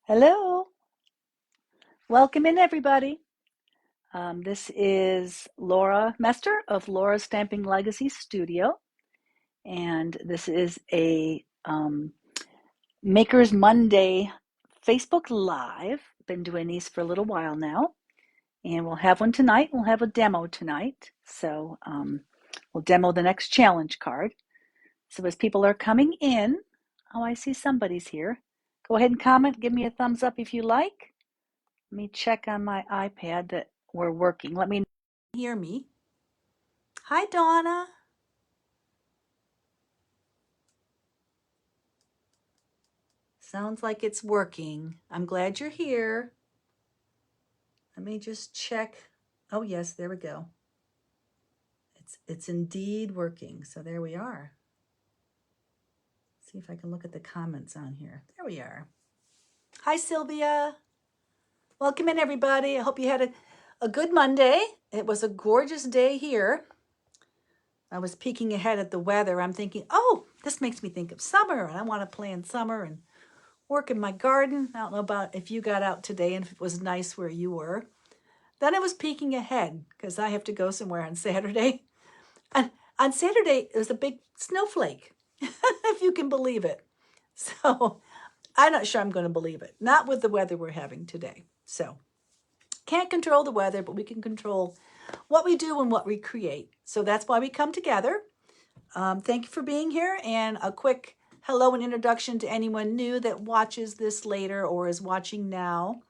Hello, welcome in everybody. This is Laura Mester of Laura's Stamping Legacy Studio, and this is a Makers Monday Facebook Live. Been doing these for a little while now, and we'll have one tonight. We'll have a demo tonight, so we'll demo the next challenge card. So as people are coming in, oh, I see somebody's here. Go ahead and comment. Give me a thumbs up if you like. Let me check on my iPad that we're working. Let me hear me. Hi, Donna. Sounds like it's working. I'm glad you're here. Let me just check. Oh, yes, there we go. It's indeed working. So there we are. See if I can look at the comments on here. There we are. Hi, Sylvia. Welcome in, everybody. I hope you had a good Monday. It was a gorgeous day here. I was peeking ahead at the weather. I'm thinking, oh, this makes me think of summer, and I want to plan summer and work in my garden. I don't know about if you got out today and if it was nice where you were. Then I was peeking ahead because I have to go somewhere on Saturday. And on Saturday, it was a big snowflake, if you can believe it. So I'm not sure I'm going to believe it. Not with the weather we're having today. So can't control the weather, but we can control what we do and what we create. So that's why we come together. Thank you for being here, and a quick hello and introduction to anyone new that watches this later or is watching now.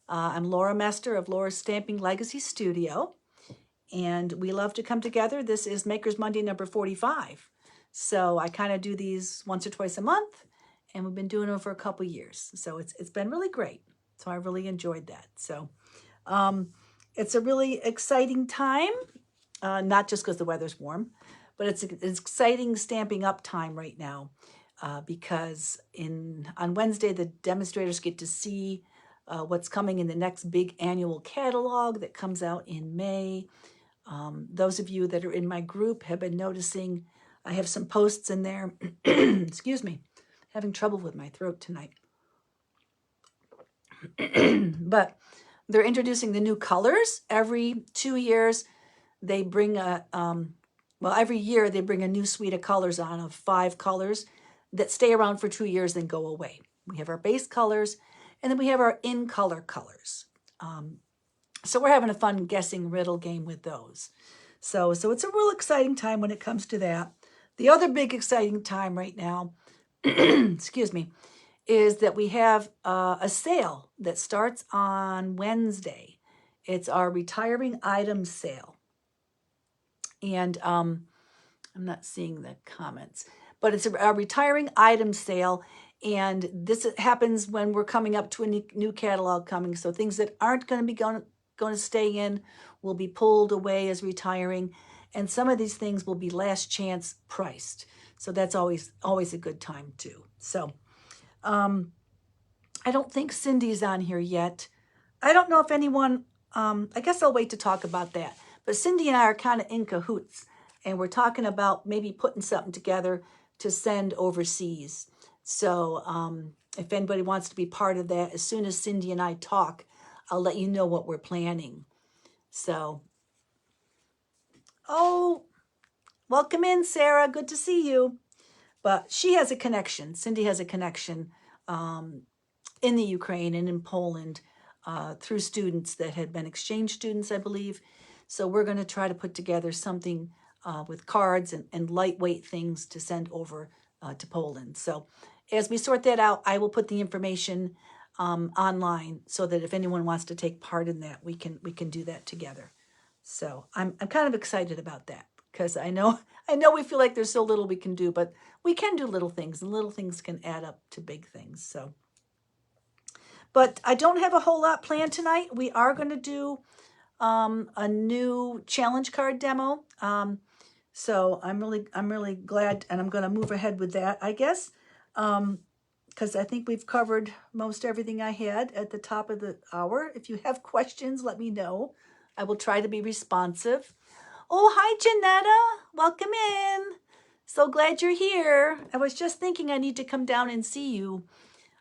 I'm Laura Mester of Laura's Stamping Legacy Studio, and we love to come together. This is Makers Monday number 45. So I kind of do these once or twice a month, and we've been doing them for a couple years. So it's been really great. So I really enjoyed that. So it's a really exciting time, not just because the weather's warm, but it's an exciting Stamping Up time right now because on Wednesday, the demonstrators get to see what's coming in the next big annual catalog that comes out in May. Those of you that are in my group have been noticing I have some posts in there. Excuse me, having trouble with my throat tonight. But they're introducing the new colors every 2 years. They bring every year they bring a new suite of colors on of 5 colors that stay around for 2 years, then go away. We have our base colors, and then we have our in-color colors. So we're having a fun guessing riddle game with those. So it's a real exciting time when it comes to that. The other big exciting time right now, excuse me, is that we have a sale that starts on Wednesday. It's our retiring items sale. And I'm not seeing the comments, but it's a retiring item sale. And this happens when we're coming up to a new catalog coming. So things that aren't going to be going to stay in will be pulled away as retiring. And some of these things will be last chance priced. So that's always a good time too. So I don't think Cindy's on here yet. I don't know if anyone, I guess I'll wait to talk about that. But Cindy and I are kind of in cahoots, and we're talking about maybe putting something together to send overseas. So if anybody wants to be part of that, as soon as Cindy and I talk, I'll let you know what we're planning. So, oh, welcome in, Sarah. Good to see you. But she has a connection. Cindy has a connection in the Ukraine and in Poland through students that had been exchange students, I believe. So we're going to try to put together something with cards and lightweight things to send over to Poland. So as we sort that out, I will put the information online so that if anyone wants to take part in that, we can do that together. So I'm kind of excited about that because I know we feel like there's so little we can do, but we can do little things, and little things can add up to big things. So. But I don't have a whole lot planned tonight. We are going to do a new challenge card demo. So I'm really glad, and I'm going to move ahead with that, I guess, because I think we've covered most everything I had at the top of the hour. If you have questions, let me know. I will try to be responsive. Oh, hi, Janetta. Welcome in. So glad you're here. I was just thinking I need to come down and see you.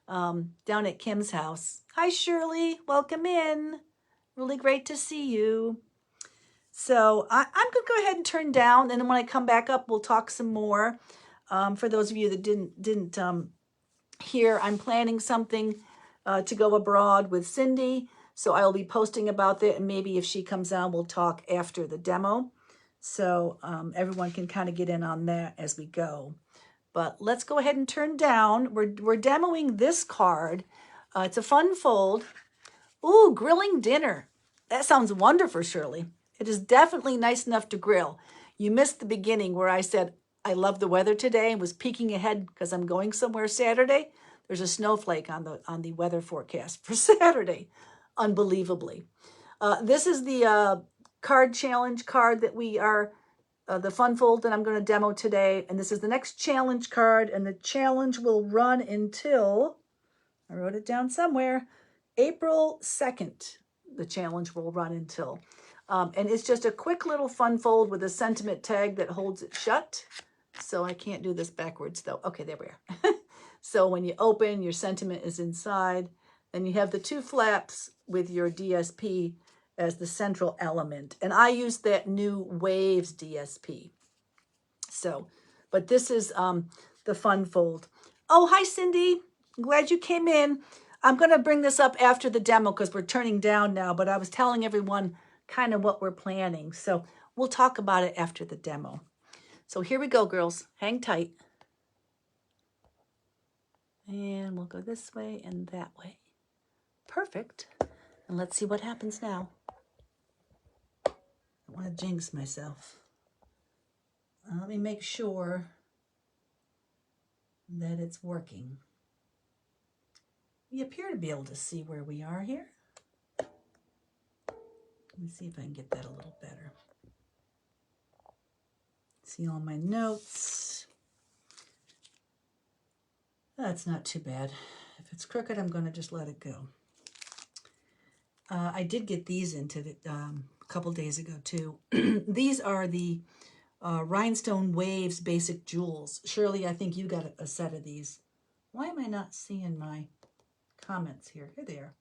down at Kim's house. Hi, Shirley. Welcome in. Really great to see you. So I'm going to go ahead and turn down, and then when I come back up, we'll talk some more. For those of you that didn't hear, I'm planning something to go abroad with Cindy. So I'll be posting about that, and maybe if she comes on, we'll talk after the demo. So everyone can kind of get in on that as we go. But let's go ahead and turn down. We're demoing this card. It's a fun fold. Ooh, grilling dinner. That sounds wonderful, Shirley. It is definitely nice enough to grill. You missed the beginning where I said I love the weather today and was peeking ahead because I'm going somewhere Saturday. There's a snowflake on the weather forecast for Saturday, unbelievably. This is the card challenge card that we are, the fun fold that I'm going to demo today. And this is the next challenge card, and the challenge will run until, I wrote it down somewhere, April 2nd. The challenge will run until. And it's just a quick little fun fold with a sentiment tag that holds it shut. So I can't do this backwards though. Okay, there we are. So when you open, your sentiment is inside. Then you have the two flaps with your DSP as the central element. And I use that new Waves DSP. So, but this is the fun fold. Oh, hi, Cindy. I'm glad you came in. I'm going to bring this up after the demo because we're turning down now, but I was telling everyone kind of what we're planning. So we'll talk about it after the demo. So here we go, girls. Hang tight. And we'll go this way and that way. Perfect. And let's see what happens now. I don't want to jinx myself. Let me make sure that it's working. We appear to be able to see where we are here. Let me see if I can get that a little better. See all my notes. That's not too bad. If it's crooked, I'm going to just let it go. I did get these into the, a couple days ago too. These are the Rhinestone Waves Basic Jewels. Shirley, I think you got a set of these. Why am I not seeing my comments here? Here they are.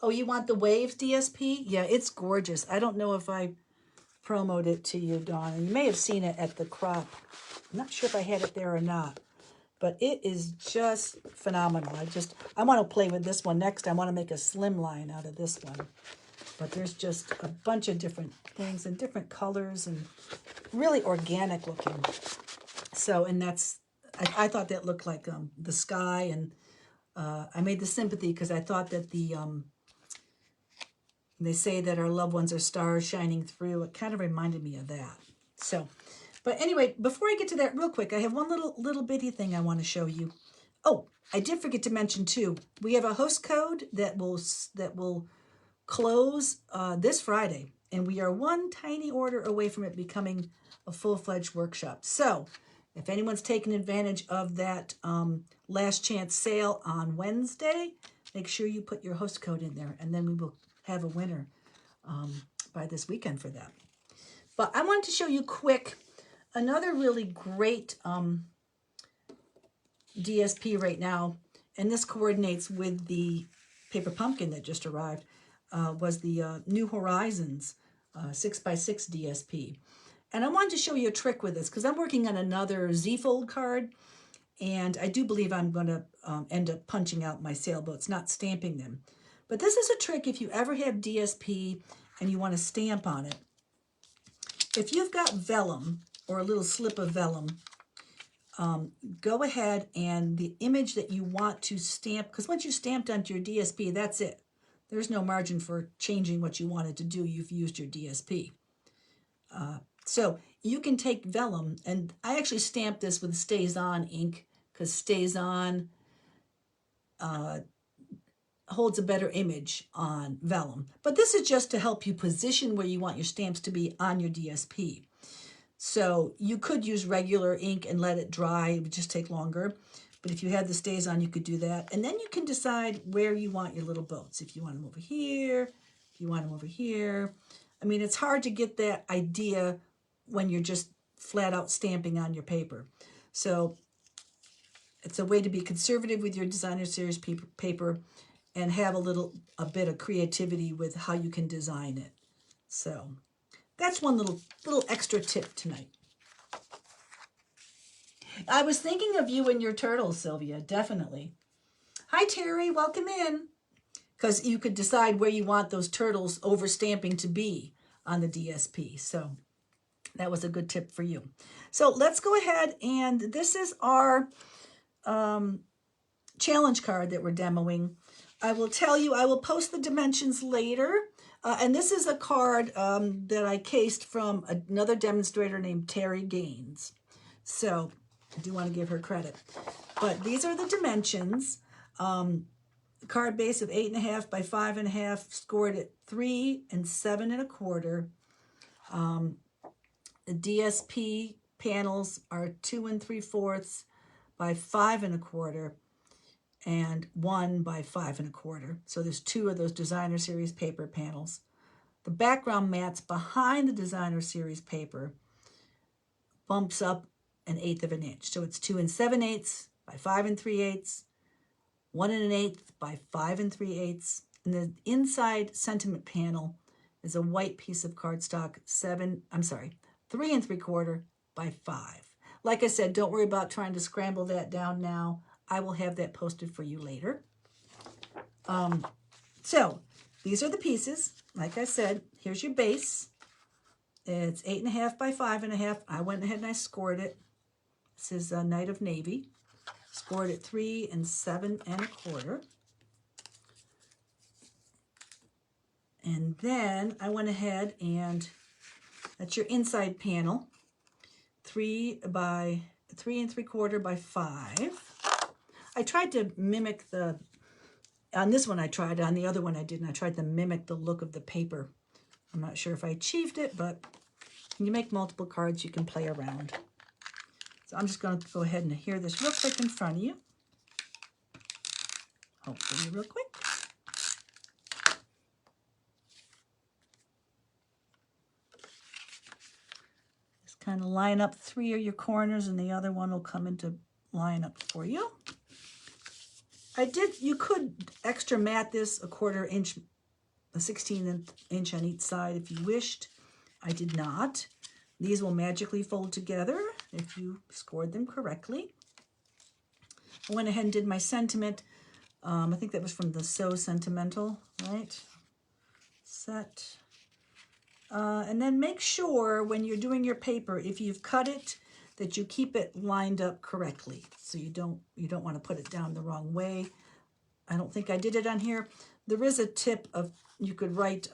Oh, you want the Waves DSP? Yeah, it's gorgeous. I don't know if I promoted it to you, Dawn. You may have seen it at the crop. I'm not sure if I had it there or not, but it is just phenomenal. I want to play with this one next. I want to make a slim line out of this one. But there's just a bunch of different things and different colors and really organic looking. So, and that's, I thought that looked like the sky, and I made the sympathy because I thought that they say that our loved ones are stars shining through. It kind of reminded me of that. So, but anyway, before I get to that real quick, I have one little bitty thing I want to show you. Oh, I did forget to mention too, we have a host code that will close this Friday, and we are one tiny order away from it becoming a full-fledged workshop. So if anyone's taking advantage of that last chance sale on Wednesday, make sure you put your host code in there, and then we will have a winner by this weekend for that. But I wanted to show you quick another really great DSP right now, and this coordinates with the paper pumpkin that just arrived, was the New Horizons 6x6 DSP. And I wanted to show you a trick with this because I'm working on another Z-fold card, and I do believe I'm going to end up punching out my sailboats, not stamping them. But this is a trick if you ever have DSP and you want to stamp on it. If you've got vellum or a little slip of vellum, go ahead and the image that you want to stamp, because once you stamped onto your DSP, that's it. There's no margin for changing what you wanted to do. You've used your DSP. So you can take vellum, and I actually stamped this with StazOn ink because StazOn holds a better image on vellum. But this is just to help you position where you want your stamps to be on your DSP. So you could use regular ink and let it dry. It would just take longer. But if you had the StazOn, you could do that. And then you can decide where you want your little boats. If you want them over here, if you want them over here. I mean, it's hard to get that idea when you're just flat out stamping on your paper. So It's a way to be conservative with your designer series paper and have a bit of creativity with how you can design it. So that's one little extra tip tonight. I was thinking of you and your turtles, Sylvia, definitely. Hi, Terry, welcome in. Because you could decide where you want those turtles overstamping to be on the DSP. So that was a good tip for you. So let's go ahead, and this is our challenge card that we're demoing. I will tell you, I will post the dimensions later. And this is a card that I cased from another demonstrator named Terry Gaines. So I do want to give her credit. But these are the dimensions. Card base of 8.5 by 5.5, scored at 3 and 7 1/4. The DSP panels are 2 3/4 by 5 1/4 and 1 by 5 1/4. So there's 2 of those designer series paper panels. The background mats behind the designer series paper bumps up 1/8 of an inch. So it's 2 7/8 by 5 3/8. 1 1/8 by 5 3/8, and the inside sentiment panel is a white piece of cardstock 3 3/4 by 5. Like I said, don't worry about trying to scramble that down now. I will have that posted for you later. So these are the pieces. Like I said, here's your base. It's 8.5 by 5.5. I went ahead and I scored it. This is a Night of Navy. Scored at 3 and 7 1/4. And then I went ahead and that's your inside panel. 3 and 3/4 by 5. I tried to mimic on this one I tried, on the other one I didn't. I tried to mimic the look of the paper. I'm not sure if I achieved it, but when you make multiple cards, you can play around. So I'm just going to go ahead and adhere this real quick in front of you. Hopefully real quick. Just kind of line up 3 of your corners and the other one will come into line up for you. You could extra mat this a 1/4 inch, a 16th inch on each side if you wished. I did not. These will magically fold together if you scored them correctly. I went ahead and did my sentiment. I think that was from the So Sentimental, right? Set. And then make sure when you're doing your paper, if you've cut it, that you keep it lined up correctly. So you don't want to put it down the wrong way. I don't think I did it on here. There is a tip of, you could write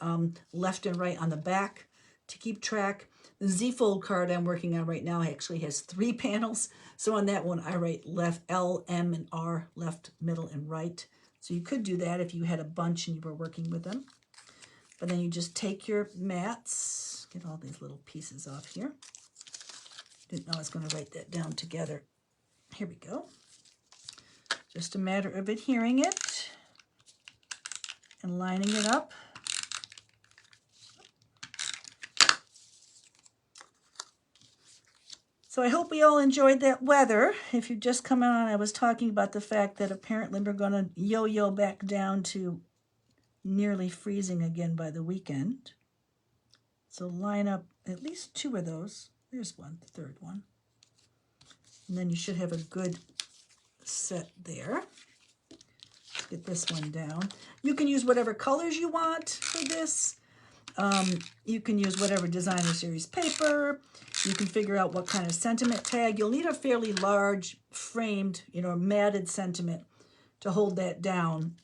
left and right on the back to keep track. The Z-Fold card I'm working on right now actually has 3 panels. So on that one, I write left, L, M, and R, left, middle, and right. So you could do that if you had a bunch and you were working with them. But then you just take your mats, get all these little pieces off here. Didn't know I was going to write that down together. Here we go. Just a matter of adhering it and lining it up. So I hope we all enjoyed that weather. If you just come on, I was talking about the fact that apparently we're going to yo-yo back down to nearly freezing again by the weekend. So line up at least 2 of those. There's one, the third one. And then you should have a good set there. Get this one down. You can use whatever colors you want for this. You can use whatever designer series paper. You can figure out what kind of sentiment tag. You'll need a fairly large framed, matted sentiment to hold that down.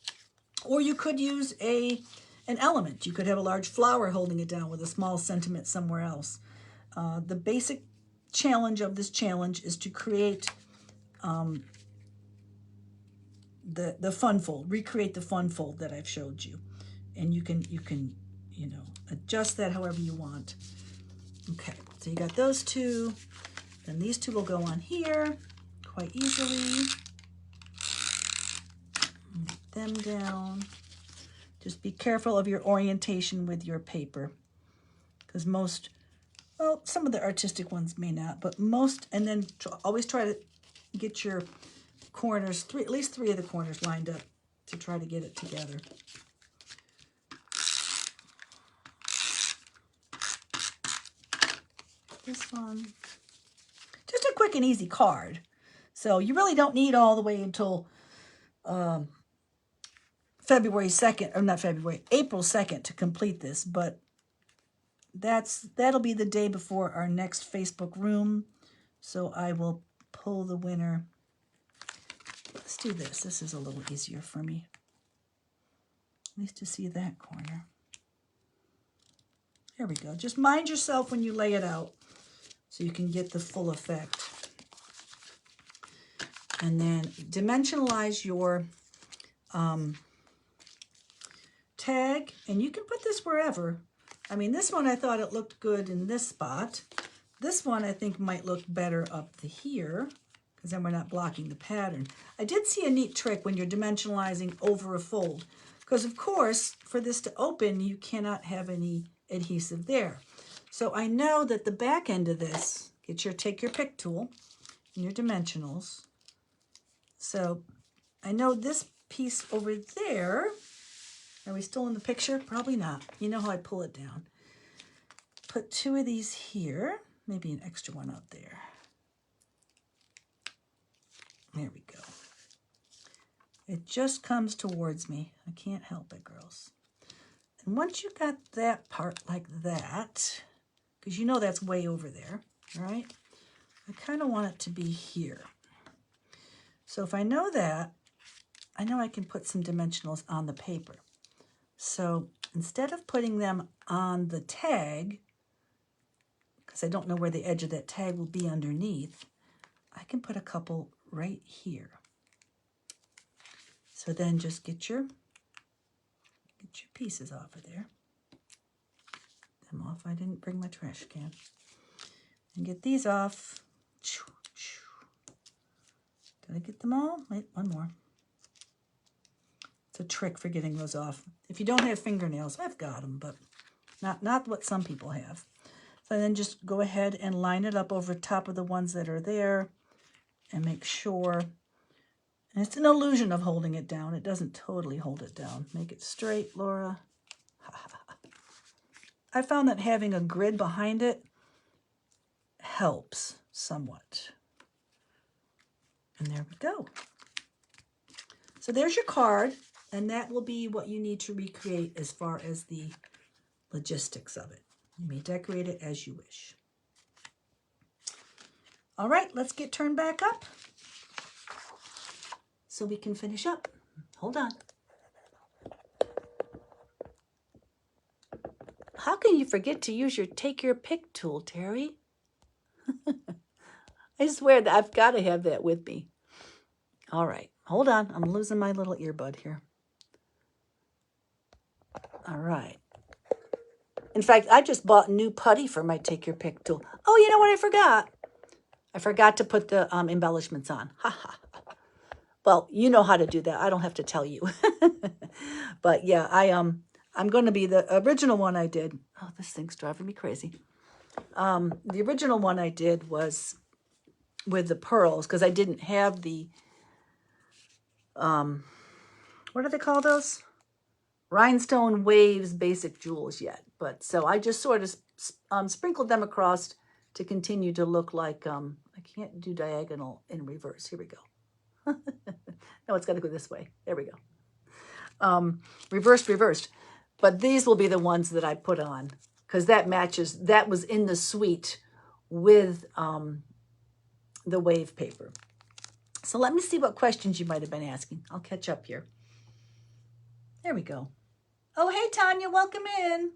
Or you could use an element. You could have a large flower holding it down with a small sentiment somewhere else. The basic challenge of this challenge is to create the fun fold, recreate the fun fold that I've showed you. And you can adjust that however you want. Okay, so you got those 2. Then these 2 will go on here quite easily. Get them down. Just be careful of your orientation with your paper, because some of the artistic ones may not, but most, and then always try to get your corners, at least three of the corners lined up to try to get it together. This one, just a quick and easy card. So you really don't need all the way until February 2nd, or not February, April 2nd to complete this, but that'll be the day before our next Facebook room. So I will pull the winner. Let's do this. This is a little easier for me. At least to see that corner. There we go. Just mind yourself when you lay it out so you can get the full effect. And then dimensionalize your tag. And you can put this wherever. I mean, this one I thought it looked good in this spot. This one I think might look better up to here, because then we're not blocking the pattern. I did see a neat trick when you're dimensionalizing over a fold, because of course, for this to open, you cannot have any adhesive there. So I know that the back end of this, take your pick tool and your dimensionals. So I know this piece over there, are we still in the picture? Probably not. You know how I pull it down. Put two of these here, maybe an extra one out there. There we go. It just comes towards me. I can't help it, girls. And once you got that part like that, because you know that's way over there, right? I kind of want it to be here. So if I know that, I know I can put some dimensionals on the paper. So instead of putting them on the tag, because I don't know where the edge of that tag will be underneath, I can put a couple right here. So then just get your pieces off of there. Them off. I didn't bring my trash can. And get these off. Did I get them all? Wait, one more. It's a trick for getting those off. If you don't have fingernails, I've got them, but not what some people have. So then just go ahead and line it up over top of the ones that are there and make sure. And it's an illusion of holding it down. It doesn't totally hold it down. Make it straight, Laura. I found that having a grid behind it helps somewhat. And there we go. So there's your card, and that will be what you need to recreate as far as the logistics of it. You may decorate it as you wish. All right, let's get turned back up so we can finish up. Hold on. How can you forget to use your take your pick tool, Terry? I swear that I've got to have that with me. All right, hold on. I'm losing my little earbud here. All right. In fact, I just bought new putty for my take your pick tool. Oh, you know what I forgot? I forgot to put the embellishments on. Ha ha. Well, you know how to do that. I don't have to tell you. But yeah, I'm going to be the original one I did. Oh, this thing's driving me crazy. The original one I did was with the pearls, because I didn't have the, what do they call those? Rhinestone Waves Basic Jewels yet. But so I just sort of sprinkled them across to continue to look like, I can't do diagonal in reverse. Here we go. No, it's got to go this way. There we go. Reversed. But these will be the ones that I put on, because that matches, that was in the suite with the wave paper. So let me see what questions you might have been asking. I'll catch up here. There we go. Oh, hey, Tanya, welcome in.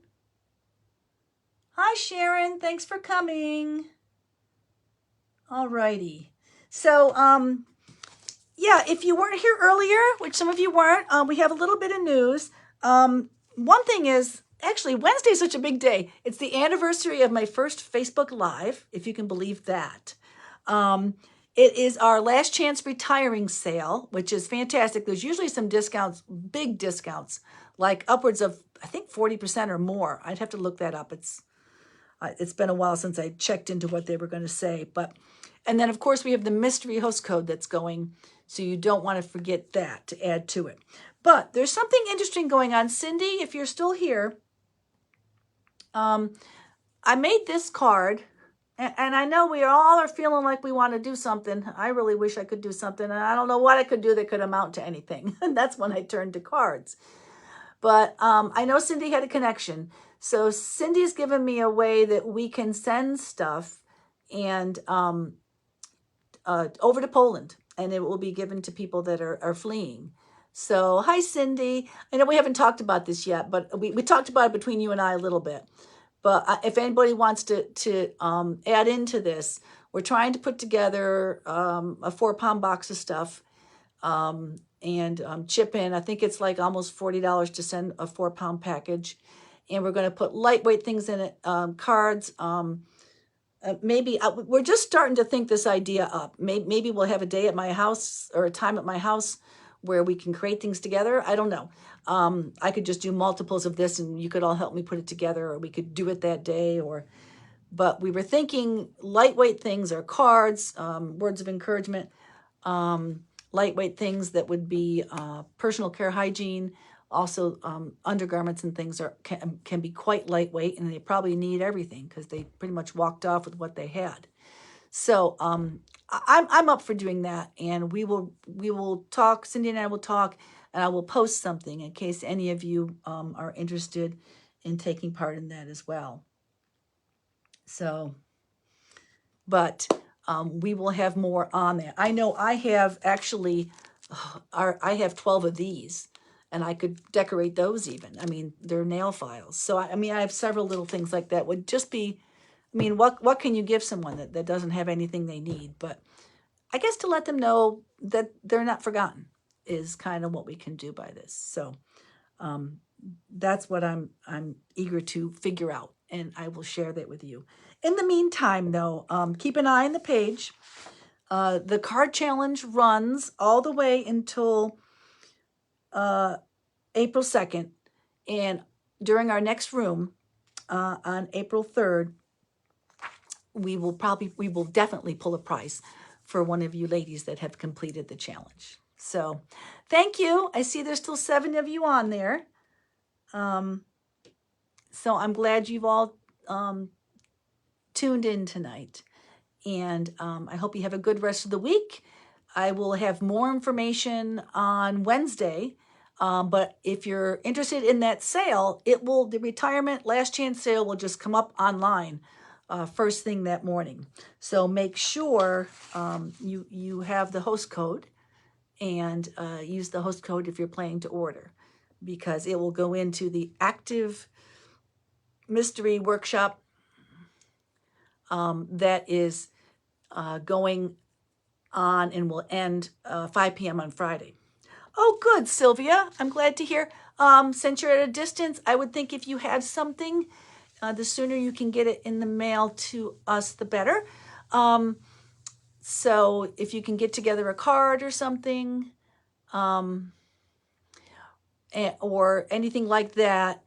Hi, Sharon. Thanks for coming. All righty. So, yeah, if you weren't here earlier, which some of you weren't, we have a little bit of news. One thing is, actually, Wednesday is such a big day. It's the anniversary of my first Facebook Live, if you can believe that. It is our last chance retiring sale, which is fantastic. There's usually some discounts, big discounts, like upwards of, I think, 40% or more. I'd have to look that up. It's been a while since I checked into what they were going to say. And then, of course, we have the mystery host code that's going. So you don't want to forget that to add to it. But there's something interesting going on. Cindy, if you're still here, I made this card, and I know we all are feeling like we want to do something. I really wish I could do something, and I don't know what I could do that could amount to anything. And that's when I turned to cards. But I know Cindy had a connection. So Cindy's given me a way that we can send stuff and over to Poland, and it will be given to people that are fleeing. So hi, Cindy. I know we haven't talked about this yet, but we talked about it between you and I a little bit. But if anybody wants to add into this, we're trying to put together a 4-pound box of stuff and chip in. I think it's like almost $40 to send a 4-pound package. And we're going to put lightweight things in it, cards. Maybe we're just starting to think this idea up. Maybe we'll have a day at my house or a time at my house where we can create things together. I don't know. I could just do multiples of this and you could all help me put it together, or we could do it that day. But we were thinking lightweight things or cards, words of encouragement, lightweight things that would be personal care, hygiene. Also, undergarments and things can be quite lightweight, and they probably need everything because they pretty much walked off with what they had. So I'm up for doing that, and we will talk. Cindy and I will talk, and I will post something in case any of you are interested in taking part in that as well. So, but we will have more on that. I know I have actually, I have 12 of these, and I could decorate those even. I mean, they're nail files. So, I mean, I have several little things like that. Would just be, I mean, what can you give someone that doesn't have anything they need? But I guess to let them know that they're not forgotten is kind of what we can do by this. So that's what I'm eager to figure out, and I will share that with you. In the meantime, though, keep an eye on the page. The card challenge runs all the way until April 2nd, and during our next room on April 3rd, we will definitely pull a prize for one of you ladies that have completed the challenge. So thank you. I see there's still 7 of you on there. So I'm glad you've all tuned in tonight. And I hope you have a good rest of the week. I will have more information on Wednesday. But if you're interested in that sale, the retirement last chance sale will just come up online first thing that morning. So make sure you have the host code, and use the host code if you're planning to order, because it will go into the active mystery workshop that is going on and will end 5 p.m. on Friday. Oh, good, Sylvia. I'm glad to hear. Since you're at a distance, I would think if you have something, the sooner you can get it in the mail to us, the better. So if you can get together a card or something, or anything like that,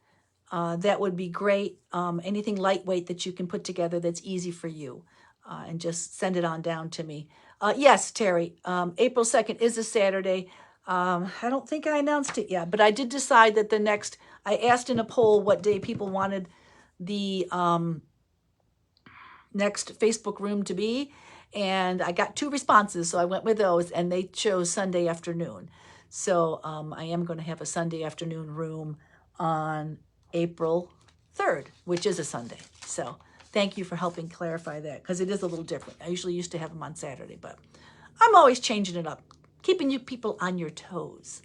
that would be great. Anything lightweight that you can put together that's easy for you, and just send it on down to me. Yes, Terry, April 2nd is a Saturday. I don't think I announced it yet, but I did decide that I asked in a poll what day people wanted the next Facebook room to be, and I got 2 responses, so I went with those, and they chose Sunday afternoon. So I am going to have a Sunday afternoon room on April 3rd, which is a Sunday. So thank you for helping clarify that, because it is a little different. I usually used to have them on Saturday, but I'm always changing it up, keeping you people on your toes.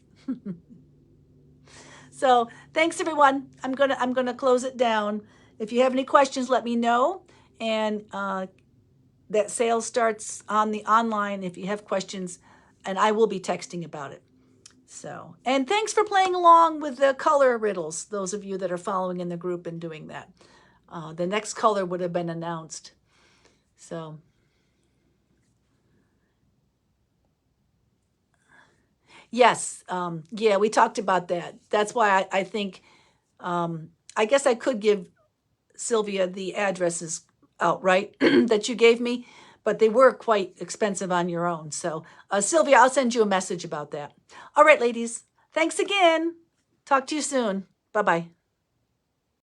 So thanks, everyone. I'm gonna close it down. If you have any questions, let me know. And that sale starts on the online if you have questions, and I will be texting about it. So, and thanks for playing along with the color riddles, those of you that are following in the group and doing that. The next color would have been announced. So, yes, yeah, we talked about that. That's why I think, I guess I could give Sylvia the addresses outright that you gave me, but they were quite expensive on your own. So Sylvia, I'll send you a message about that. All right, ladies. Thanks again. Talk to you soon. Bye-bye.